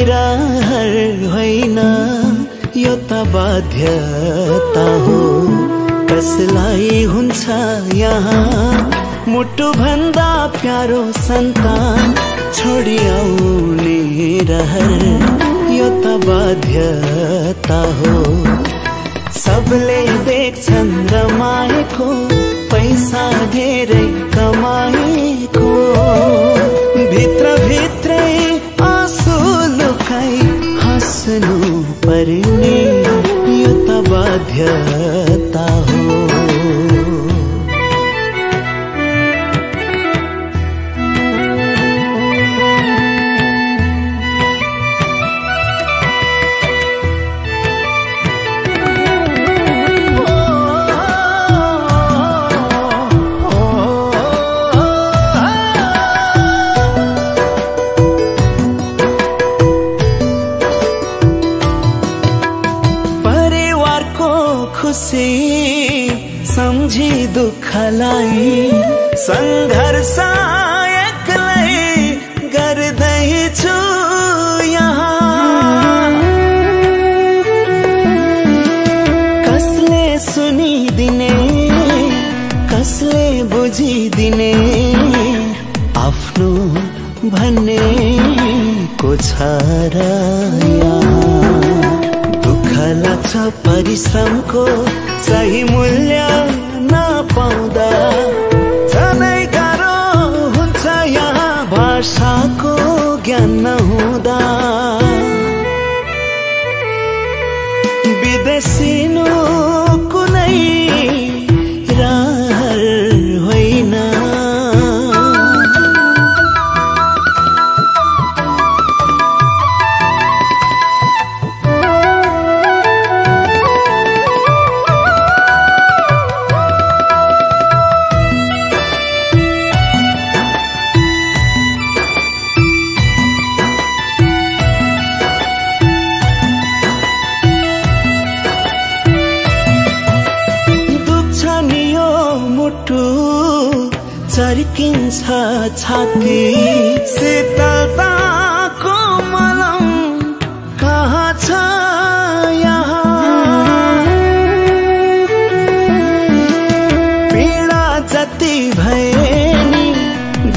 रहर होइन यो त बाध्यता हो। कसलाई हुन्छ यहाँ मुटु भन्दा प्यारो सन्तान छोडी आउने रहर यो त बाध्यता हो। सबले देख्छन् रमाएको पैसा धेरै कमाएको, भित्र भित्रै आँसु लुकाई हाँस्नु पर्ने यो त बाध्यता हो। सम्झी दुःखलाई संघर्ष एक्लै गर्दैछु यहाँ। कसले सुनिदिने कसले बुझिदिने आफ्नो भन्ने को छ र यहाँ। दुःख लाग्छ परिश्रमको सही मूल्य नपाउँदा, झनै गाह्रो हुन्छ यहाँ भाषाको ज्ञान नहुँदा। विदेशिनु कुनै रहर होइन, चर्किन्छ छाती शीतलताको मलम कहाँ छ यहाँ। पीडा जति भए नि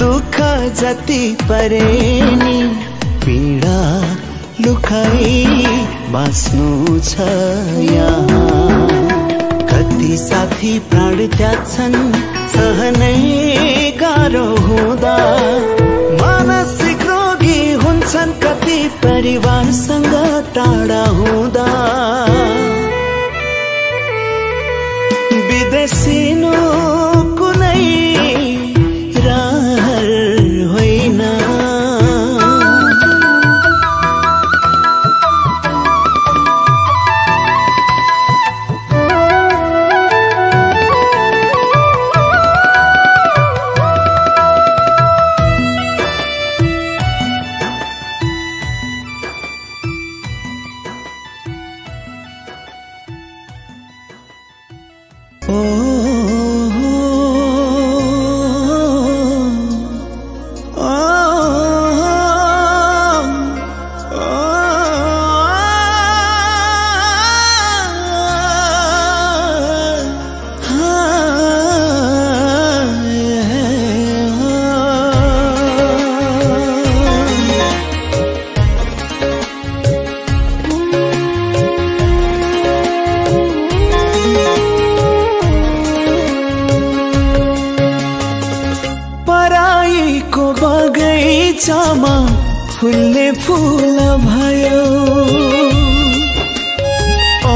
दुःख जति परे नि, पीडा लुकाई बाँच्नु छ यहाँ। कति साथी प्राण त्याग्छन् सहनै गाह्रो हुँदा, मानसिक रोगी हुन्छन् कति परिवारसँग टाढा हुँदा। विदेशिनु कुनै रहर होइन, बगैँचामा फुल्ने फूल भयो। ओ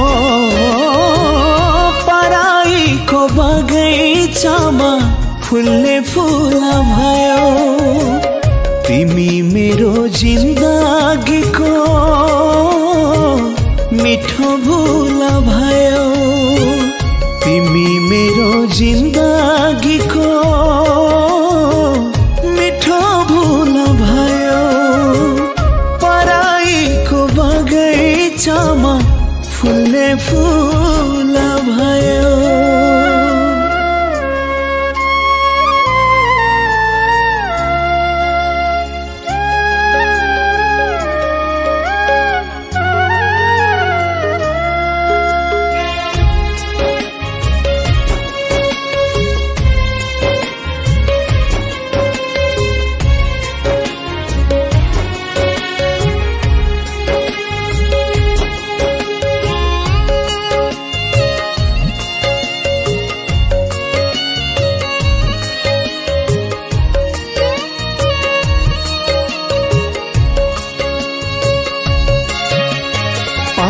पराईको बगैँचामा फुल्ने फूल भयो। तिमी मेरो जिन्दगीको मिठो भूल भयो। तिमी मेरो जिन्दगीको मिठो भूल भयो। पराईको बगैँचामा फुल्ने फूल भयो।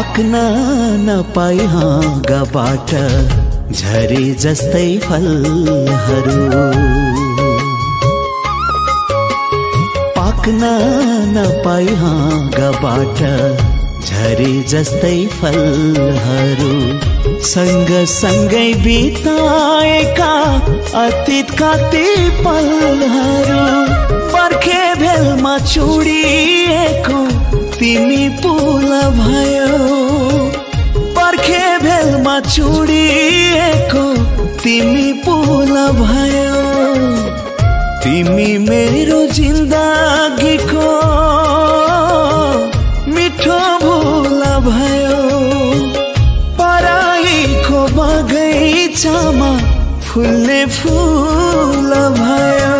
पाक्न नपाई हाँगाबाट झरी जस्तै फलहरू पाक्न नपाई हाँगाबाट झरी जस्तै फलहरू सँगसँगै बिताएका अतीतका ती पलहरू बर्खे भेलमा चुडिएको तिमी पुल भयो बर्खे भेलमा चुडिएको तिमी पुल भयो तिमी मेरो जिन्दगीको मिठो भुल भयो पराईको बगैँचामा फुल्ने फुल भयो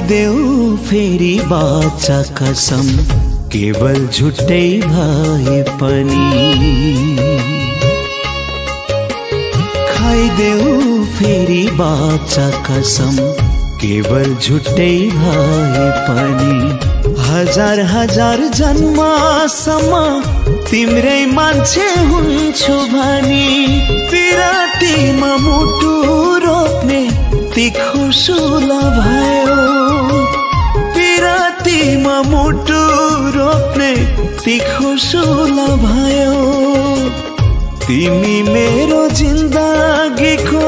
देऊ फेरि बाचा कसम केवल झुट्टै भए पनि खाइदेऊ फेरि बाचा कसम केवल झुट्टै भए पनि हजार हजार जन्मसम्म तिम्रै मान्छे हुन्छु भनी पिरातीमा मुटु रोप्ने तिखो सुल भयो पिरातीमा मुटु रोप्ने तिखो सुल भयो तिमी मेरो जिन्दगीको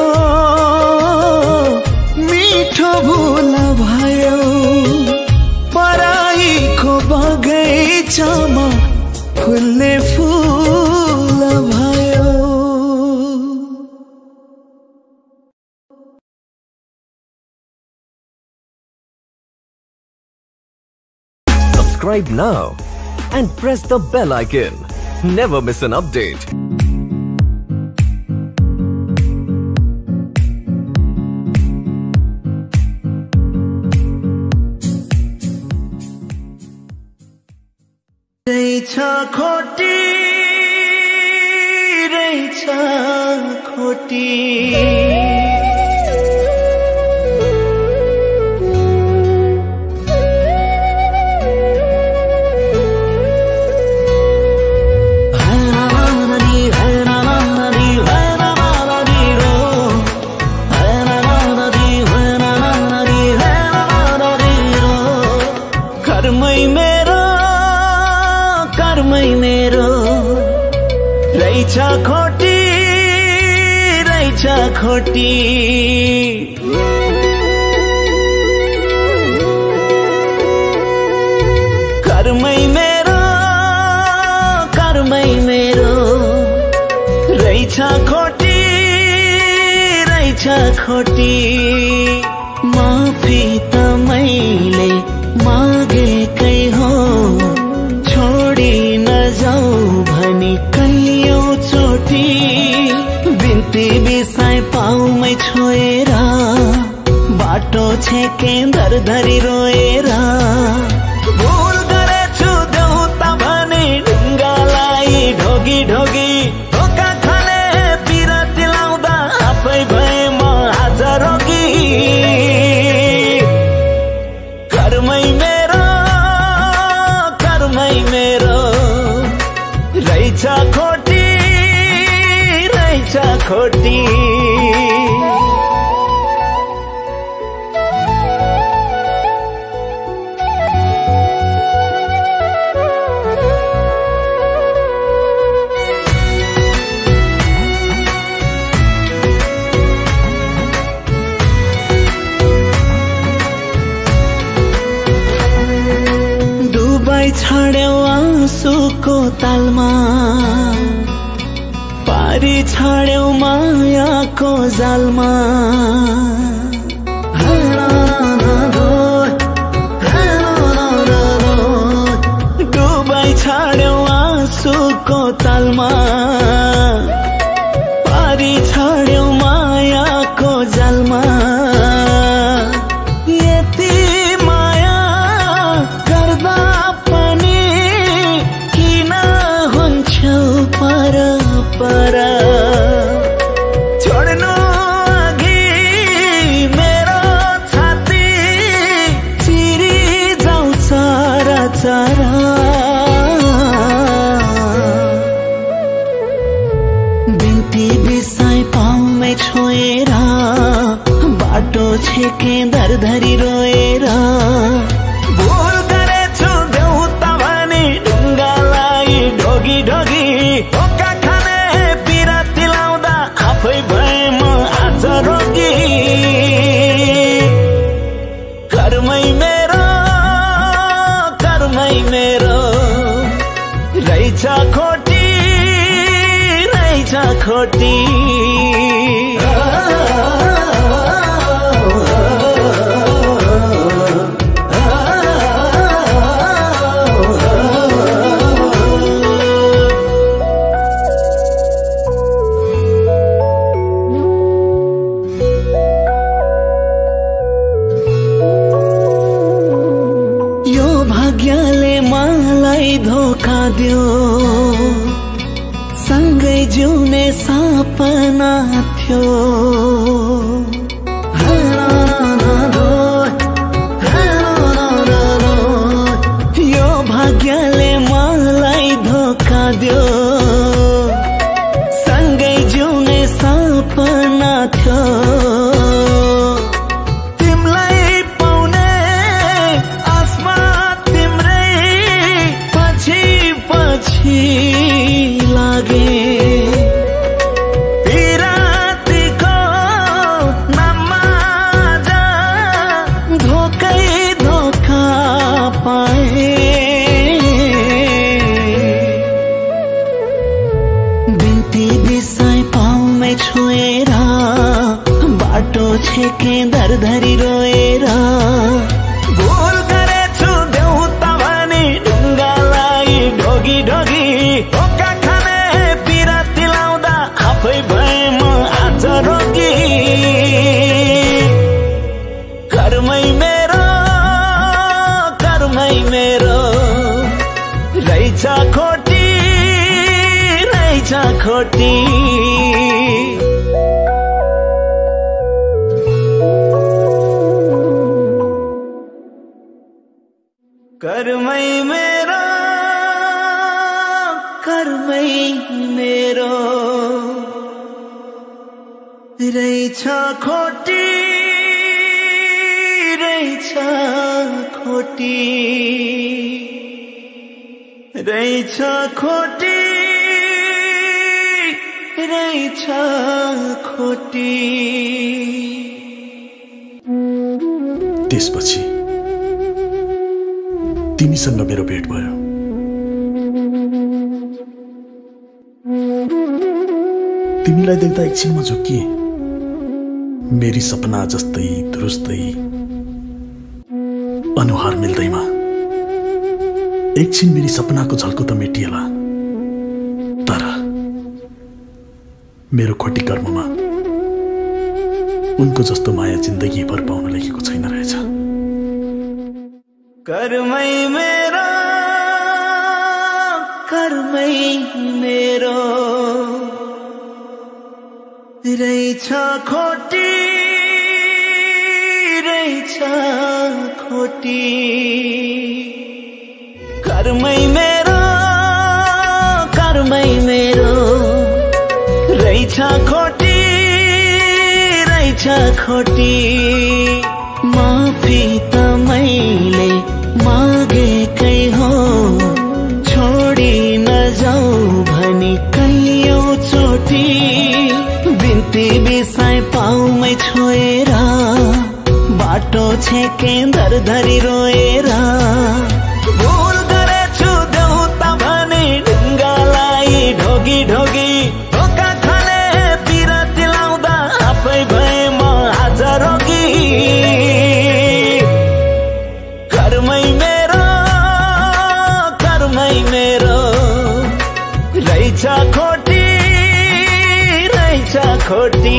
मिठो भुल भयो पराईको बगैँचामा फुल्ने फुल भयो Subscribe now and press the bell icon. Never miss an update. रहेछ खोटी रहेछ खोटी कर्मै मेरो रहेछ खोटी माफी त मैले मागेकै हो छोडी नजाऊ भनी कैयौं चोटी बिन्ती बिसाइ पाउमै छोएर बाटो छेके धरधरी रोएर भुल गरेछु देउता भने ढुङ्गालाई ढोगी ढोगी ढोका खाने पिराती लाउँदा आफै भए म आज रोगी कर्मै मेरो रहेछ खोटी डुबाई छाड्यौ आँसुको तालमा पारी छाड्यौ मायाको जालमा डुबाई छाड्यौ आँसुको तालमा पारी छाड्यौ मायाको जालमा यति माया गर्दा पनि किन हुन्छौ पर पर छोड्नु अघि मेरो छाती चिरी जाउँ चरा चरा बिन्ती बिसाई पाउमै छोएर बाटो छेके दरधरी रोएर भुल गरेछु देउता भने ढुङ्गालाई ढोगी ढोगी ढोका खाने पिराती लाउँदा आफै भए म आज रोगी कर्मै मेरो रहेछ खोटी खोटी यो भाग्यले मलाई धोका दियो सँगै जिउने सपना थियो यो भाग्यले मलाई धोका दियो सँगै जिउने सपना थियो तिमीलाई पाउने आसमा तिम्रै पछि पछि लागे पिरातीको नाममा धोकै धोका पाए बिन्ती बिसाई पाउमै छोएर बाटो छेके दरधरी रोएर भुल गरेछु देउता भने ढुङ्गालाई ढोगी ढोगी ढोका खाने पिराती लाउँदा आफै भए म आज रोगी कर्मै मेरो रहेछ खोटी कर्मै मेरो रहेछ खोटी रहेछ खोटी त्यसपछि तिमीसँग मेरो भेट भयो तिमीलाई देख्दा एकछिनमा झुक्किए मेरी सपना जस्तै दुरुस्तै अनुहार मिल्दैमा एकछिन मेरी सपनाको झल्को त मेटिएला तर मेरो खोटी कर्ममा उनको जस्तो माया जिन्दगी भर पाउन लेखेको छैन रहेछ कर्मै मेरो रहेछ खोटी कर्मै मेरो रहेछ खोटी माफी त मैले मागेकै हो छोडी नजाऊ भनी कैयौं चोटी बिन्ती बिसाई पाउमै छोएर बाटो छेके दरधरी रोएर भुल गरेछु देउता भने ढुङ्गालाई ढोगी ढोगी ढोका खोटी रहेछ खोटी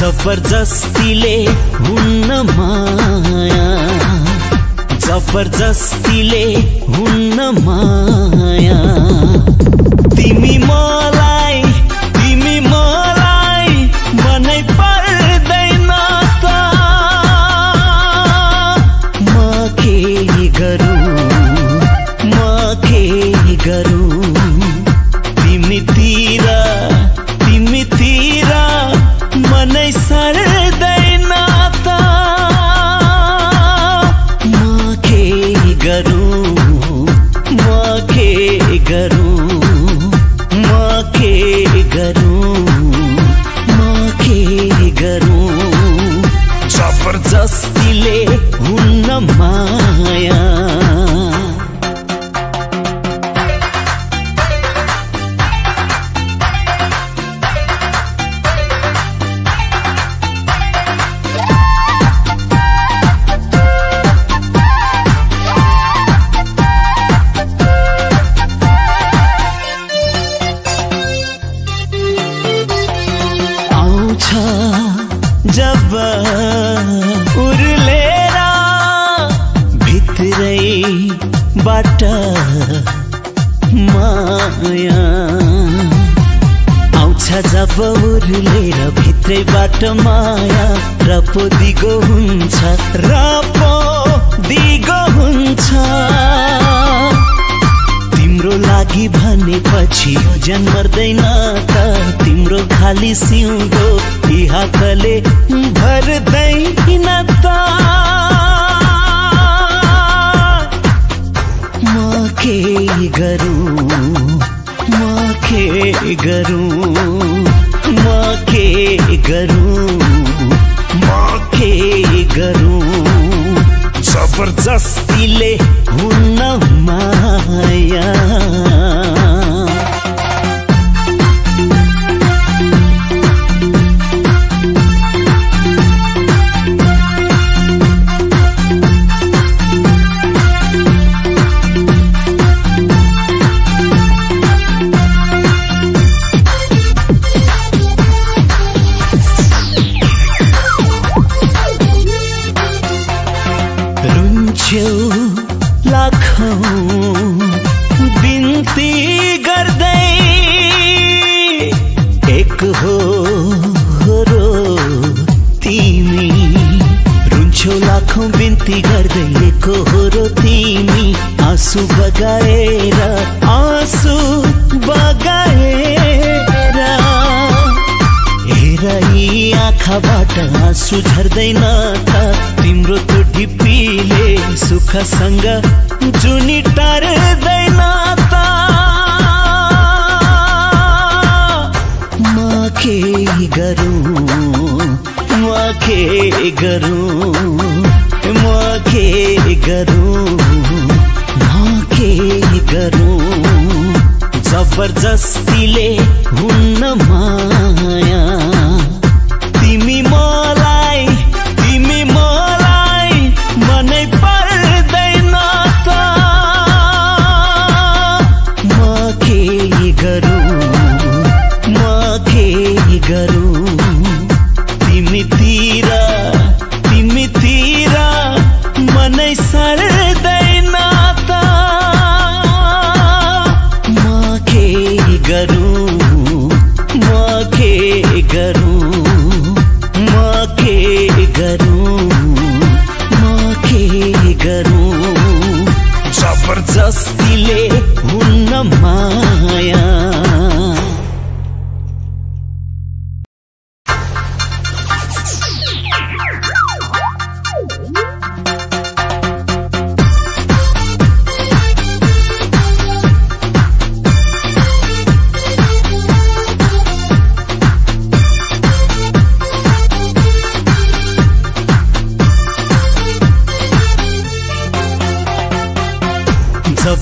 जबरजस्तीले हुन्न माया जबरजस्तीले हुन्न माया तिमी मलाई मनै पर्दैन त म के गरौँ तिमीतिर मनै सर्दैन त म के गरौँ जबरजस्तीले हुन्न माया जब उर्लेर भित्रैबाट माया आउँछ जब उर्लेर भित्रैबाट माया र पो दिगो हुन्छ तिम्रो लागि भनेपछि जन मर्दैन त तिम्रो खाली सिउँदो हातले भर्दैन त म के गरौँ जबरजस्तीले हुन्न माया लाखौं बिन्ती गर्दै एक हो रो तिमी रुन्छौ लाखौं बिन्ती गर्दै एक हो रो तिमी आँसु बगाएर हेर यी आँखाबाट आँसु झर्दैन त तिम्रो त्यो ढिप्पीले सुखसँग जुनी टार्दैन त म के गरौँ जबरजस्तीले हुन्न माया तिमी मलाई मनै पर्दैन त म के गरौँ तिमीतिर मनै सर्दैन त म के गरौँ जबरजस्तीले हुन्न माया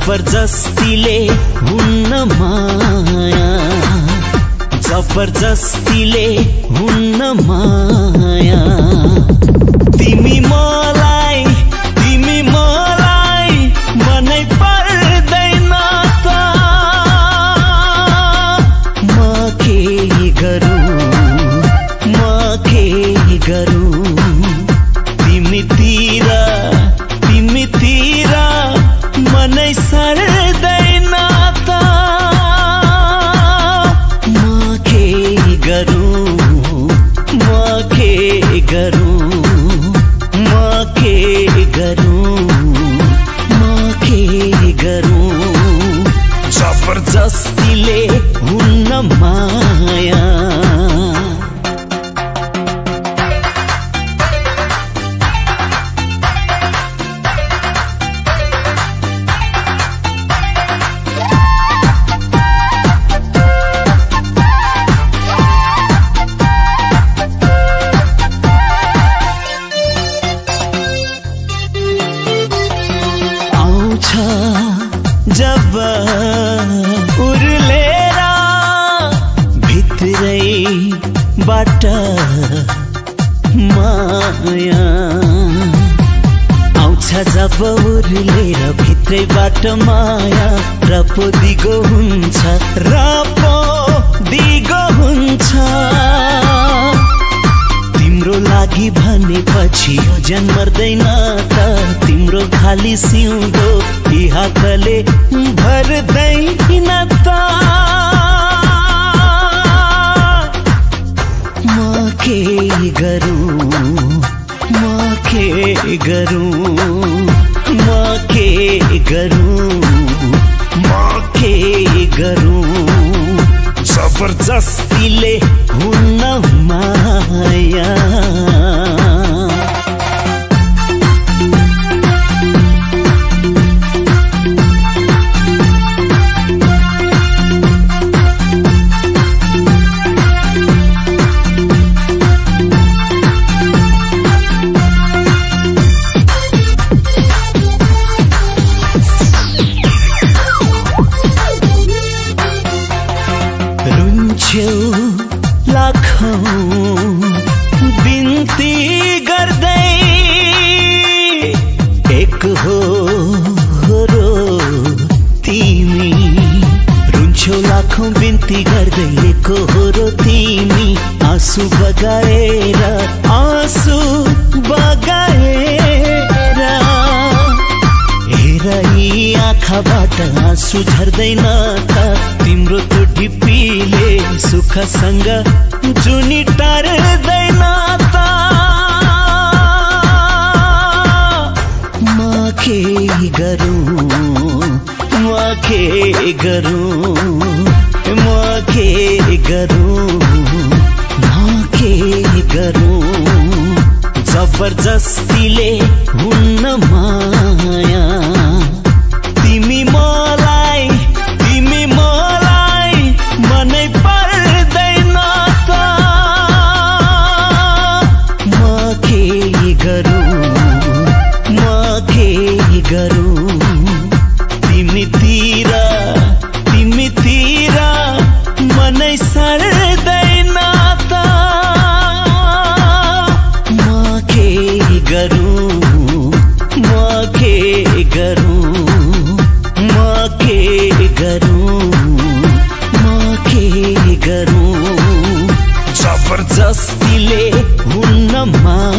जबरजस्तीले हुन्न माया, जबरजस्तीले हुन्न माया। तिमी मलाई मनै पर्दैन त म के गरौँ, म के गरौँ। तिमीतिर मनै सर्दैन त म के गरौँ, म के गरौँ, म के गरौँ, म के गरौँ। जबरजस्तीले हुन्न माया। जब उर्लेर भित्रैबाट माया आउँछ, जब उर्लेर भित्रैबाट माया र पो दिगो हुन्छ, र पो दिगो हुन्छ। तिम्रो लागि भनेपछि यो जन मर्दैन त, तिम्रो खाली सिउँदो यी हातले भर्दैन त। म के गरौँ, म के गरौँ, म के गरौँ, म के गरौँ। जबरजस्तीले हुन्न माया। लाखौं बिन्ती गर्दै एक हो रो तिमी, रुन्छौ लाखौं बिन्ती गर्दै एक हो रो तिमी। आँसु बगाएर हेर यी आँखाबाट आँसु झर्दैन त, तिम्रो त्यो ढिप्पीले सुखसँग जुनी टार्दैन त। म के गरौँ, म के गरौँ, म के गरौँ, म के गरौँ। जबरजस्तीले हुन्न माया। तिमी मलाई मनै पर्दैन त म के गरौँ, म के गरौँ। तिमीतिर मनै सर्दैन त म के गरौँ, म के गरौँ, म के गरौँ, म के गरौँ। जबरजस्तीले हुन्न माया।